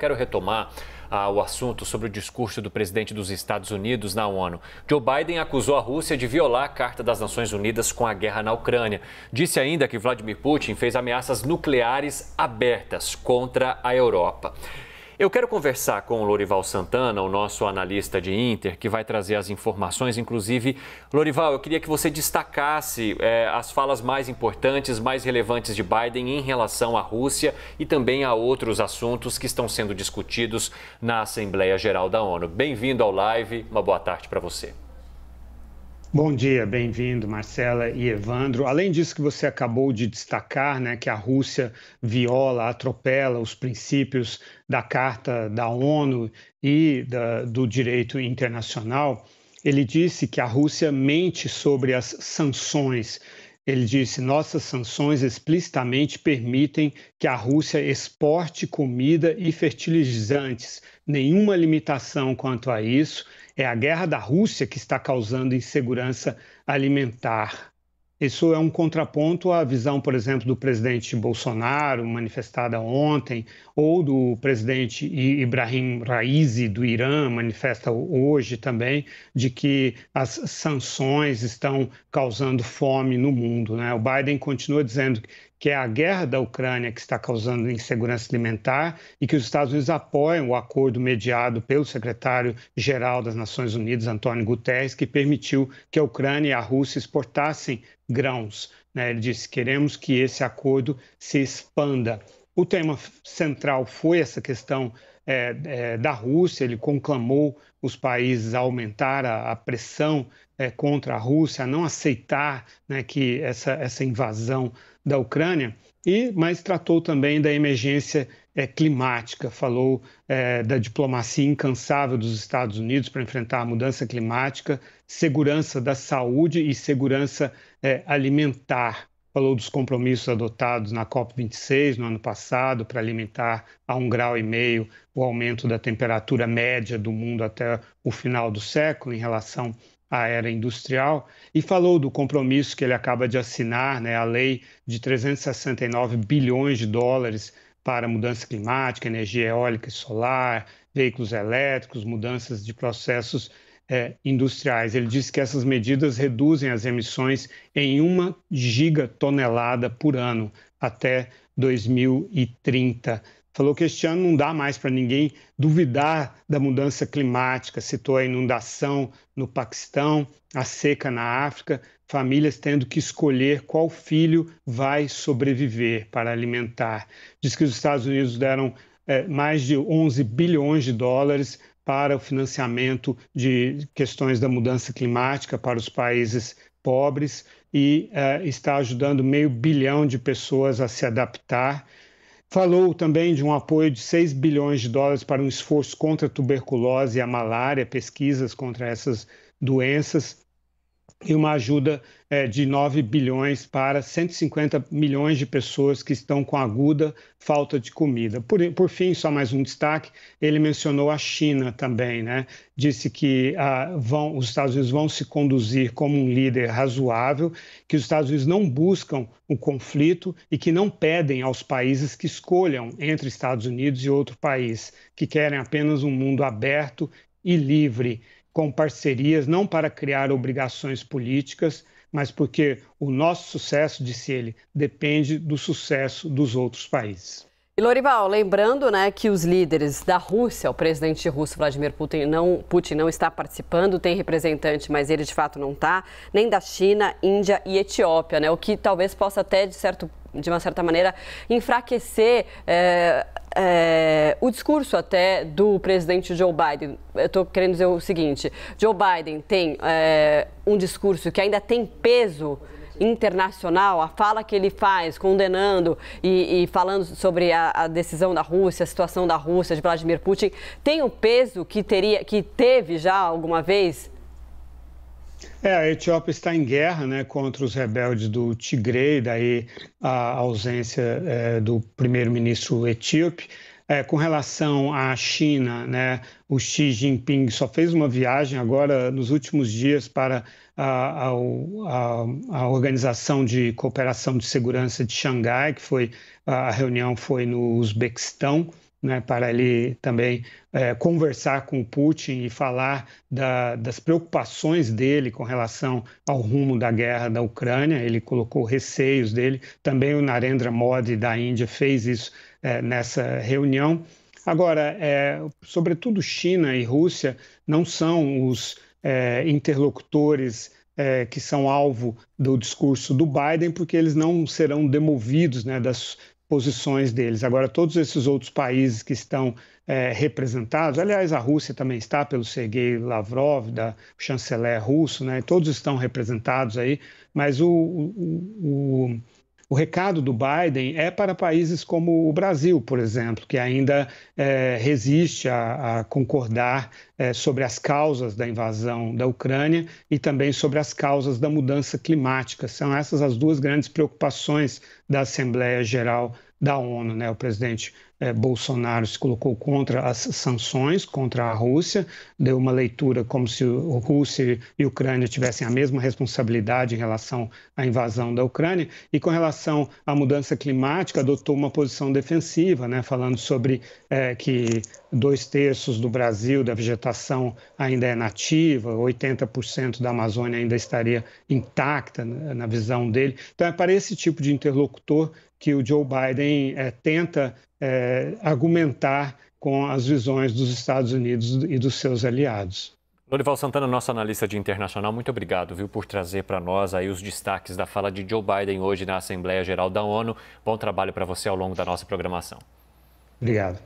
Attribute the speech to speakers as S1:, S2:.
S1: quero retomar o assunto sobre o discurso do presidente dos Estados Unidos na ONU. Joe Biden acusou a Rússia de violar a Carta das Nações Unidas com a guerra na Ucrânia. Disse ainda que Vladimir Putin fez ameaças nucleares abertas contra a Europa. Eu quero conversar com o Lorival Santana, o nosso analista de Inter, que vai trazer as informações. Inclusive, Lorival, eu queria que você destacasse as falas mais importantes, mais relevantes de Biden em relação à Rússia e também a outros assuntos que estão sendo discutidos na Assembleia Geral da ONU. Bem-vindo ao Live, uma boa tarde para você.
S2: Bom dia, bem-vindo, Marcela e Evandro. Além disso que você acabou de destacar, né, que a Rússia viola, atropela os princípios da Carta da ONU e do direito internacional, ele disse que a Rússia mente sobre as sanções. Ele disse: nossas sanções explicitamente permitem que a Rússia exporte comida e fertilizantes. Nenhuma limitação quanto a isso. É a guerra da Rússia que está causando insegurança alimentar. Isso é um contraponto à visão, por exemplo, do presidente Bolsonaro, manifestada ontem, ou do presidente Ibrahim Raisi, do Irã, manifesta hoje também, de que as sanções estão causando fome no mundo, né? O Biden continua dizendo que é a guerra da Ucrânia que está causando insegurança alimentar e que os Estados Unidos apoiam o acordo mediado pelo secretário-geral das Nações Unidas, Antônio Guterres, que permitiu que a Ucrânia e a Rússia exportassem grãos, né? Ele disse: queremos que esse acordo se expanda. O tema central foi essa questão da Rússia. Ele conclamou os países a aumentar a pressão contra a Rússia, a não aceitar, né, que essa invasão da Ucrânia, mas tratou também da emergência climática, falou da diplomacia incansável dos Estados Unidos para enfrentar a mudança climática, segurança da saúde e segurança alimentar. Falou dos compromissos adotados na COP26 no ano passado para limitar a 1,5 graus o aumento da temperatura média do mundo até o final do século em relação à era industrial, e falou do compromisso que ele acaba de assinar, né, a lei de 369 bilhões de dólares para mudança climática, energia eólica e solar, veículos elétricos, mudanças de processos industriais. Ele disse que essas medidas reduzem as emissões em 1 gigatonelada por ano até 2030. Falou que este ano não dá mais para ninguém duvidar da mudança climática, citou a inundação no Paquistão, a seca na África, famílias tendo que escolher qual filho vai sobreviver para alimentar. Diz que os Estados Unidos deram mais de 11 bilhões de dólares para o financiamento de questões da mudança climática para os países pobres e está ajudando 500 milhões de pessoas a se adaptar. Falou também de um apoio de 6 bilhões de dólares para um esforço contra a tuberculose e a malária, pesquisas contra essas doenças, e uma ajuda de 9 bilhões para 150 milhões de pessoas que estão com aguda falta de comida. Por fim, só mais um destaque, ele mencionou a China também, né? Disse que os Estados Unidos vão se conduzir como um líder razoável, que os Estados Unidos não buscam o conflito e que não pedem aos países que escolham entre Estados Unidos e outro país, que querem apenas um mundo aberto e livre, com parcerias, não para criar obrigações políticas, mas porque o nosso sucesso, disse ele, depende do sucesso dos outros países.
S3: E Lorival, lembrando, né, que os líderes da Rússia, o presidente russo Vladimir Putin não está participando, tem representante, mas ele de fato não está, nem da China, Índia e Etiópia, né, o que talvez possa até, de uma certa maneira, enfraquecer o discurso até do presidente Joe Biden. Eu estou querendo dizer o seguinte: Joe Biden tem um discurso que ainda tem peso internacional, a fala que ele faz condenando e falando sobre a decisão da Rússia, a situação da Rússia, de Vladimir Putin, tem o peso que teve já alguma vez?
S2: A Etiópia está em guerra, né, contra os rebeldes do Tigre, daí a ausência do primeiro-ministro etíope. Com relação à China, né, o Xi Jinping só fez uma viagem agora nos últimos dias para a Organização de Cooperação de Segurança de Xangai, a reunião foi no Uzbequistão, né, para ele também conversar com o Putin e falar das preocupações dele com relação ao rumo da guerra da Ucrânia. Ele colocou receios dele. Também o Narendra Modi da Índia fez isso nessa reunião. Agora, sobretudo China e Rússia não são os interlocutores que são alvo do discurso do Biden, porque eles não serão demovidos, né, das posições deles. Agora, todos esses outros países que estão representados, aliás, a Rússia também está pelo Sergei Lavrov, o chanceler russo, né, todos estão representados aí, mas o recado do Biden é para países como o Brasil, por exemplo, que ainda resiste a concordar sobre as causas da invasão da Ucrânia e também sobre as causas da mudança climática. São essas as duas grandes preocupações da Assembleia Geral da ONU, né? O presidente Bolsonaro se colocou contra as sanções contra a Rússia, deu uma leitura como se a Rússia e a Ucrânia tivessem a mesma responsabilidade em relação à invasão da Ucrânia, e com relação à mudança climática adotou uma posição defensiva, né? Falando sobre que 2/3 do Brasil, da vegetação ainda é nativa, 80% da Amazônia ainda estaria intacta, na visão dele. Então, é para esse tipo de interlocutor que o Joe Biden tenta argumentar com as visões dos Estados Unidos e dos seus aliados.
S1: Lorival Santana, nosso analista de internacional, muito obrigado, viu, por trazer para nós aí os destaques da fala de Joe Biden hoje na Assembleia Geral da ONU. Bom trabalho para você ao longo da nossa programação.
S2: Obrigado.